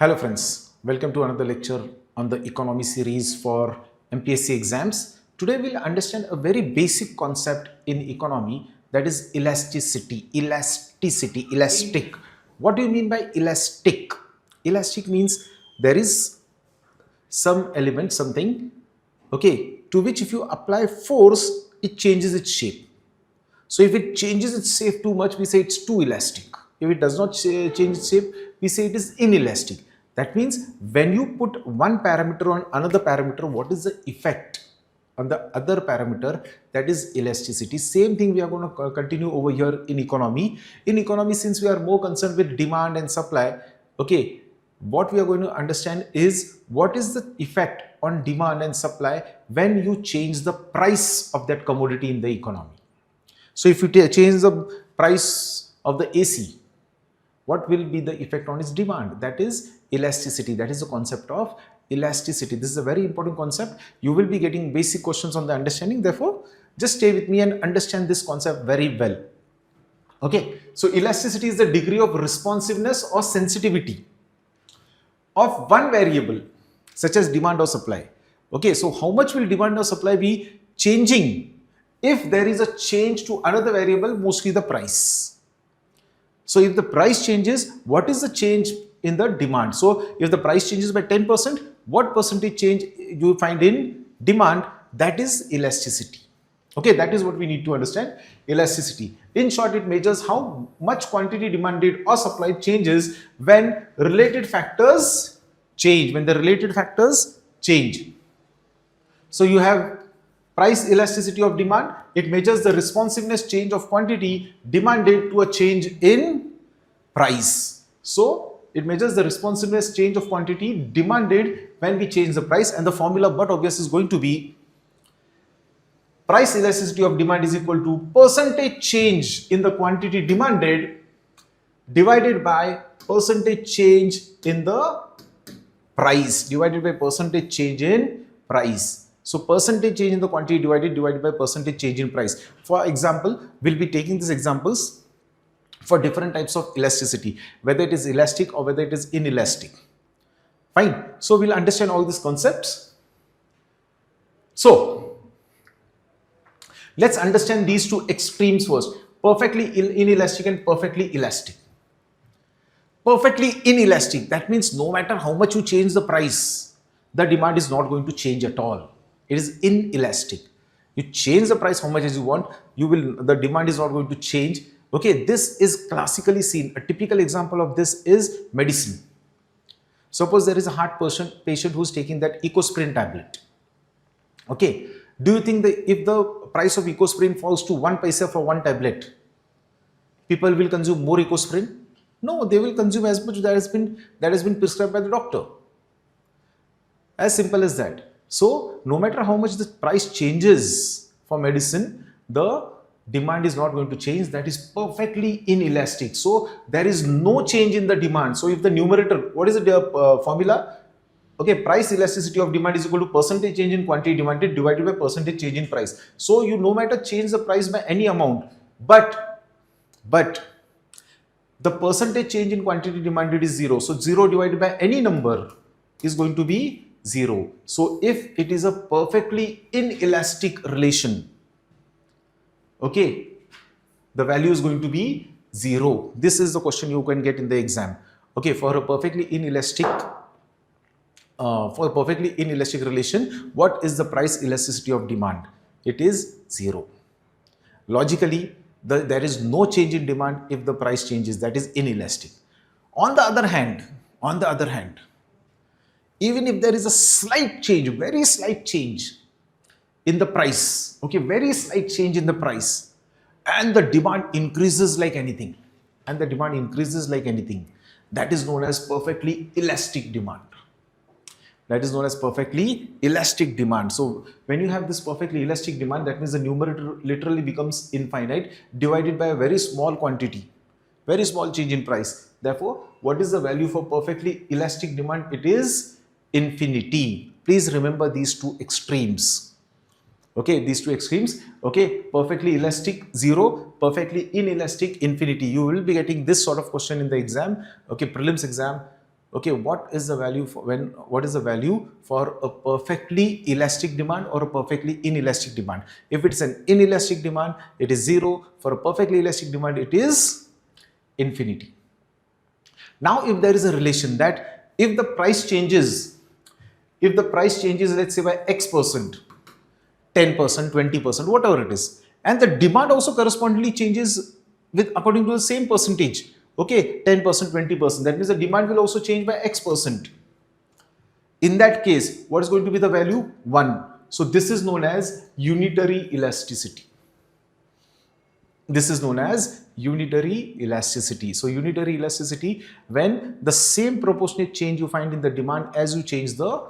Hello friends, welcome to another lecture on the economy series for MPSC exams. Today we'll understand a very basic concept in economy, that is elasticity. Elastic. What do you mean by elastic? Elastic means there is some element, something, okay, to which if you apply force, it changes its shape. So if it changes its shape too much, we say it's too elastic. If it does not change its shape, we say it is inelastic. That means when you put one parameter on another parameter, what is the effect on the other parameter? That is elasticity. Same thing we are going to continue over here in economy. In economy, since we are more concerned with demand and supply, okay, what we are going to understand is what is the effect on demand and supply when you change the price of that commodity in the economy. So if you change the price of the AC, what will be the effect on its demand? That is elasticity. That is the concept of elasticity. This is a very important concept. You will be getting basic questions on the understanding. Therefore, just stay with me and understand this concept very well. Okay, so elasticity is the degree of responsiveness or sensitivity of one variable such as demand or supply. Okay, so how much will demand or supply be changing if there is a change to another variable, mostly the price? So if the price changes, what is the change in the demand? So if the price changes by 10%, what percentage change you find in demand? That is elasticity. Okay, that is what we need to understand, elasticity. In short, it measures how much quantity demanded or supplied changes when related factors change, when the related factors change. So you have price elasticity of demand. It measures the responsiveness change of quantity demanded to a change in price. So it measures the responsiveness change of quantity demanded when we change the price, and the formula but obvious is going to be price elasticity of demand is equal to percentage change in the quantity demanded divided by percentage change in the price divided by percentage change in price. So percentage change in the quantity divided by percentage change in price. For example, we'll be taking these examples for different types of elasticity, whether it is elastic or whether it is inelastic. Fine. So we'll understand all these concepts. So let's understand these two extremes first. Perfectly inelastic and perfectly elastic. Perfectly inelastic, that means no matter how much you change the price, the demand is not going to change at all. It is inelastic. You change the price how much as you want, the demand is not going to change. Okay, this is classically seen. A typical example of this is medicine. Suppose there is a heart patient who is taking that Ecosprin tablet. Okay, do you think that if the price of Ecosprin falls to 1 paisa for one tablet, people will consume more Ecosprin? No, they will consume as much that has been prescribed by the doctor. As simple as that. So no matter how much the price changes for medicine, the demand is not going to change. That is perfectly inelastic. So there is no change in the demand. So if the numerator, what is the formula? Okay, price elasticity of demand is equal to percentage change in quantity demanded divided by percentage change in price. So you no matter change the price by any amount, but the percentage change in quantity demanded is 0. So 0 divided by any number is going to be 0. So if it is a perfectly inelastic relation, okay, the value is going to be 0. This is the question you can get in the exam. Okay, for a perfectly inelastic relation, what is the price elasticity of demand? It is 0. Logically, there is no change in demand if the price changes. That is inelastic. On the other hand, even if there is a slight change, very slight change in the price, okay, very slight change in the price, and the demand increases like anything, that is known as perfectly elastic demand. So when you have this perfectly elastic demand, that means the numerator literally becomes infinite divided by a very small quantity, very small change in price. Therefore, what is the value for perfectly elastic demand? It is infinity. Please remember these two extremes. Okay, these two extremes. Okay, perfectly elastic 0, perfectly inelastic infinity. You will be getting this sort of question in the exam. Okay, prelims exam. Okay, what is the value for what is the value for a perfectly elastic demand or a perfectly inelastic demand? If it's an inelastic demand, it is 0. For a perfectly elastic demand, it is infinity. Now, if there is a relation that if the price changes, let's say by X%, 10%, 20%, whatever it is, and the demand also correspondingly changes with according to the same percentage. Okay, 10%, 20%. That means the demand will also change by X%. In that case, what is going to be the value? 1. So this is known as unitary elasticity. This is known as unitary elasticity. So unitary elasticity, when the same proportionate change you find in the demand as you change the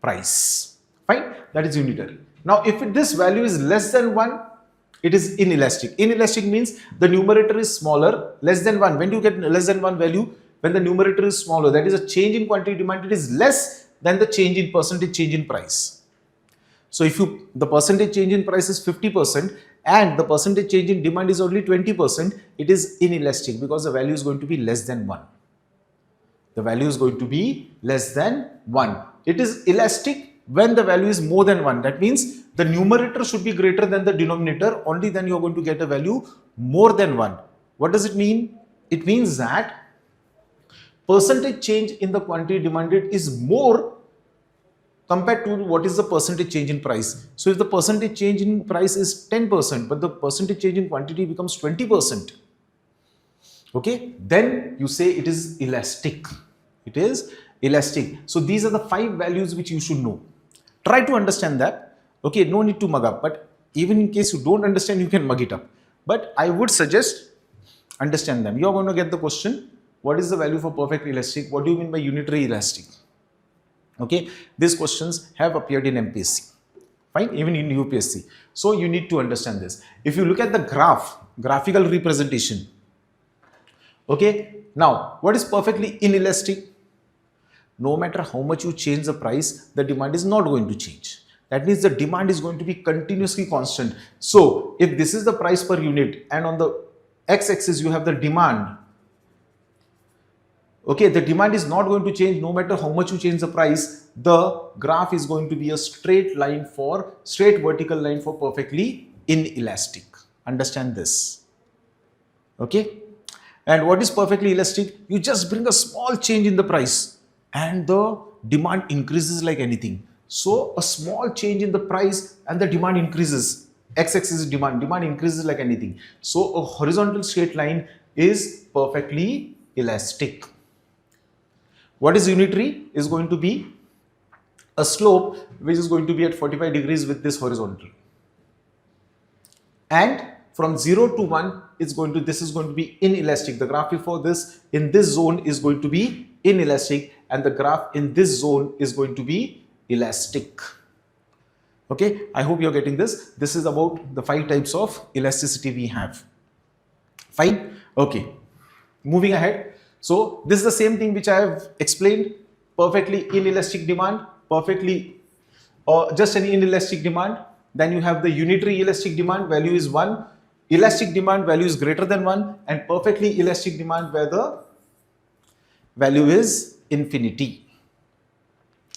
price. Fine, that is unitary. Now, if this value is less than 1, it is inelastic. Inelastic means the numerator is smaller, less than 1. When do you get less than 1 value? When the numerator is smaller, that is a change in quantity demanded is less than the change in percentage change in price. So if the percentage change in price is 50% and the percentage change in demand is only 20%, it is inelastic because the value is going to be less than 1. The value is going to be less than 1. It is elastic when the value is more than 1. That means the numerator should be greater than the denominator. Only then you are going to get a value more than 1. What does it mean? It means that percentage change in the quantity demanded is more compared to what is the percentage change in price. So if the percentage change in price is 10%, but the percentage change in quantity becomes 20%, okay, then you say it is elastic. It is elastic. So these are the 5 values which you should know. Try to understand that. Okay, no need to mug up, but even in case you don't understand, you can mug it up. But I would suggest understand them. You are going to get the question, what is the value for perfect elastic? What do you mean by unitary elastic? Okay, these questions have appeared in MPSC, fine, even in UPSC. So you need to understand this. If you look at the graphical representation, okay, now what is perfectly inelastic? No matter how much you change the price, the demand is not going to change. That means the demand is going to be continuously constant. So if this is the price per unit and on the x-axis you have the demand, okay, the demand is not going to change no matter how much you change the price. The graph is going to be a straight vertical line for perfectly inelastic. Understand this. Okay. And what is perfectly elastic? You just bring a small change in the price and the demand increases like anything. So a small change in the price and the demand increases. X-axis is demand increases like anything. So a horizontal straight line is perfectly elastic. What is unitary? Is going to be a slope which is going to be at 45 degrees with this horizontal. And from 0 to 1, this is going to be inelastic. The graph for this in this zone is going to be inelastic and the graph in this zone is going to be elastic. Okay, I hope you are getting this. This is about the 5 types of elasticity we have. Fine. Okay, moving ahead. So this is the same thing which I have explained. Perfectly inelastic demand, just any inelastic demand. Then you have the unitary elastic demand, value is 1. Elastic demand, value is greater than 1. And perfectly elastic demand where the value is infinity.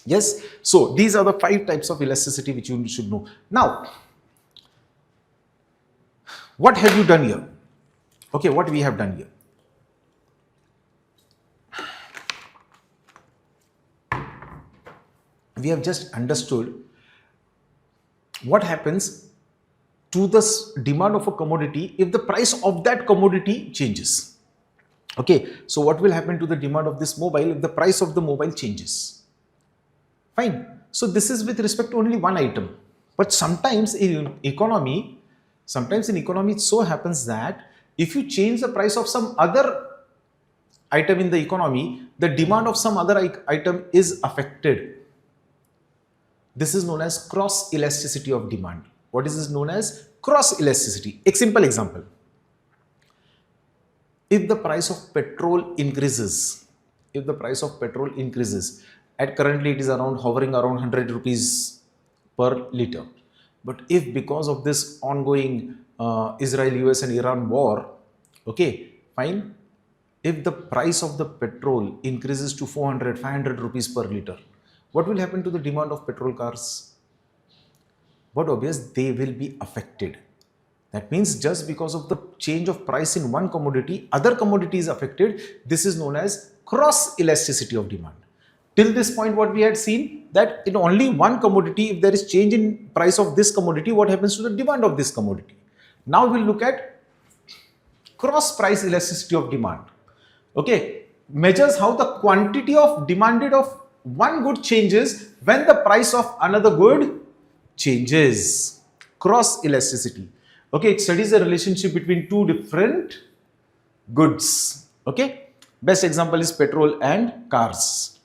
Yes. So these are the 5 types of elasticity which you should know. Now, what have you done here? Okay, what we have done here. We have just understood what happens to the demand of a commodity if the price of that commodity changes. Okay, so what will happen to the demand of this mobile if the price of the mobile changes? Fine. So this is with respect to only one item. But sometimes in economy it so happens that if you change the price of some other item in the economy, the demand of some other item is affected. This is known as cross elasticity of demand. What is this known as? Cross elasticity. A simple example. If the price of petrol increases, at currently it is hovering around 100 rupees per liter. But if because of this ongoing Israel, US and Iran war, okay, fine, if the price of the petrol increases to 400, 500 rupees per liter, what will happen to the demand of petrol cars? But obvious, they will be affected. That means just because of the change of price in one commodity, other commodity is affected. This is known as cross elasticity of demand. Till this point, what we had seen that in only one commodity, if there is change in price of this commodity, what happens to the demand of this commodity? Now we'll look at cross price elasticity of demand. Okay, measures how the quantity of demanded of one good changes when the price of another good changes. Cross elasticity. Okay, it studies the relationship between two different goods. Okay, best example is petrol and cars.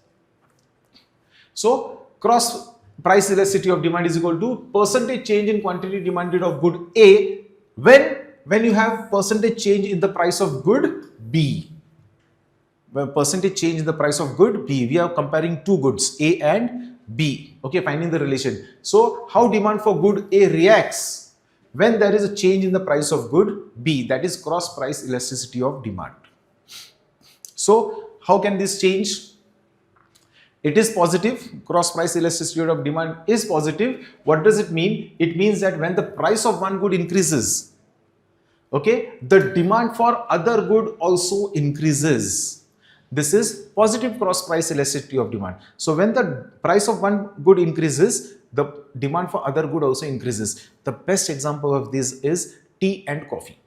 So cross price elasticity of demand is equal to percentage change in quantity demanded of good A when you have percentage change in the price of good B. When percentage change in the price of good B, we are comparing two goods A and B. Okay, finding the relation. So how demand for good A reacts when there is a change in the price of good B, that is cross price elasticity of demand. So how can this change? It is positive. Cross price elasticity of demand is positive. What does it mean? It means that when the price of one good increases, okay, the demand for other good also increases. This is positive cross price elasticity of demand. So when the price of one good increases, the demand for other good also increases. The best example of this is tea and coffee.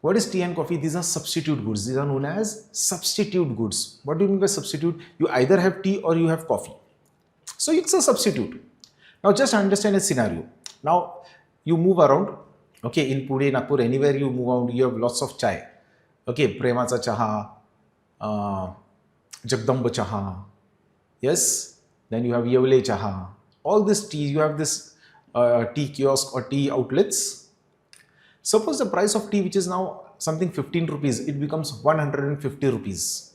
What is tea and coffee? These are substitute goods. These are known as substitute goods. What do you mean by substitute? You either have tea or you have coffee. So it's a substitute. Now just understand a scenario. Now you move around. Okay, in Pune, Nagpur, anywhere you move around, you have lots of chai. Okay, Premacha Chaha, Jagdamba Chaha. Yes, then you have Yevle Chaha. All this tea, you have this tea kiosk or tea outlets. Suppose the price of tea, which is now something 15 rupees, it becomes 150 rupees.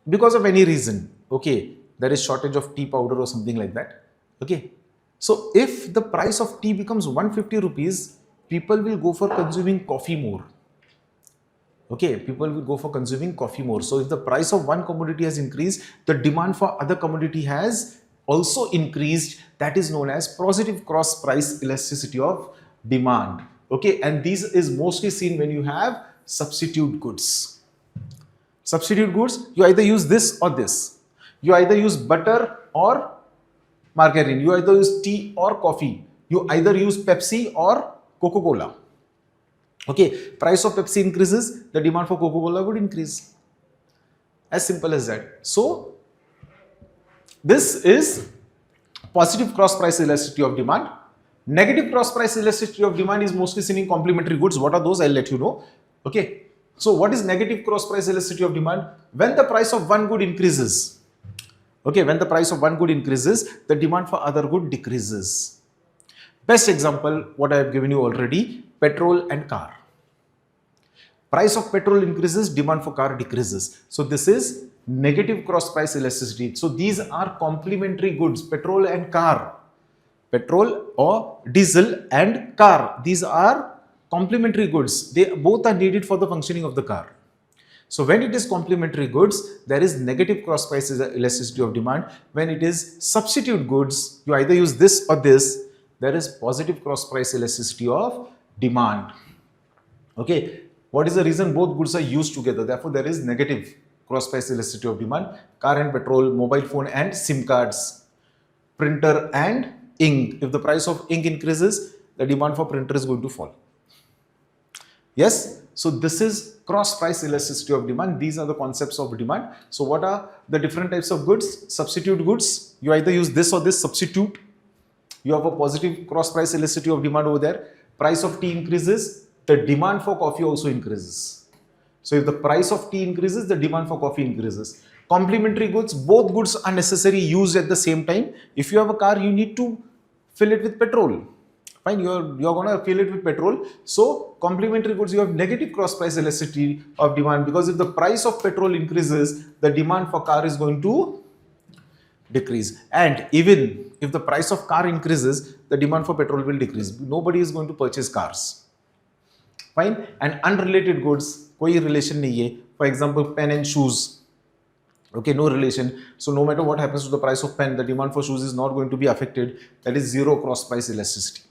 Because of any reason, okay, there is shortage of tea powder or something like that. Okay, so if the price of tea becomes 150 rupees, people will go for consuming coffee more. Okay, people will go for consuming coffee more. So if the price of one commodity has increased, the demand for other commodity has also increased. That is known as positive cross price elasticity of demand. Okay, and this is mostly seen when you have substitute goods. Substitute goods, you either use this or this. You either use butter or margarine. You either use tea or coffee. You either use Pepsi or Coca-Cola. Okay, price of Pepsi increases, the demand for Coca-Cola would increase. As simple as that. So this is positive cross price elasticity of demand. Negative cross price elasticity of demand is mostly seen in complementary goods. What are those? I'll let you know. Okay. So what is negative cross price elasticity of demand? When the price of one good increases. Okay, when the price of one good increases, the demand for other good decreases. Best example, what I have given you already, petrol and car. Price of petrol increases, demand for car decreases. So this is negative cross price elasticity. So these are complementary goods, petrol and car. Petrol or diesel and car. These are complementary goods. They both are needed for the functioning of the car. So when it is complementary goods, there is negative cross price elasticity of demand. When it is substitute goods, you either use this or this, there is positive cross price elasticity of demand. Okay, what is the reason? Both goods are used together, therefore there is negative cross price elasticity of demand. Car and petrol, mobile phone and SIM cards, printer and ink. If the price of ink increases, the demand for printer is going to fall. Yes, so this is cross price elasticity of demand. These are the concepts of demand. So what are the different types of goods? Substitute goods, you either use this or this substitute. You have a positive cross price elasticity of demand over there. Price of tea increases, the demand for coffee also increases. So if the price of tea increases, the demand for coffee increases. Complementary goods, both goods are necessary used at the same time. If you have a car, you need to fill it with petrol. Fine, you're going to fill it with petrol. So complementary goods, you have negative cross price elasticity of demand, because if the price of petrol increases, the demand for car is going to decrease. And even if the price of car increases, the demand for petrol will decrease. Nobody is going to purchase cars. Fine. And unrelated goods, कोई relation नहीं है. For example pen and shoes. Okay, no relation. So no matter what happens to the price of pen, the demand for shoes is not going to be affected. That is zero cross price elasticity.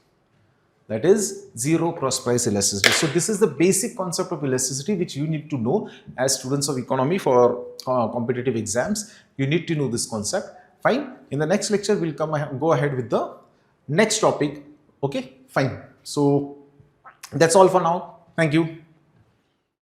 That is zero cross price elasticity. So this is the basic concept of elasticity which you need to know as students of economy for competitive exams. You need to know this concept. Fine. In the next lecture, we'll go ahead with the next topic. Okay, fine. So that's all for now. Thank you.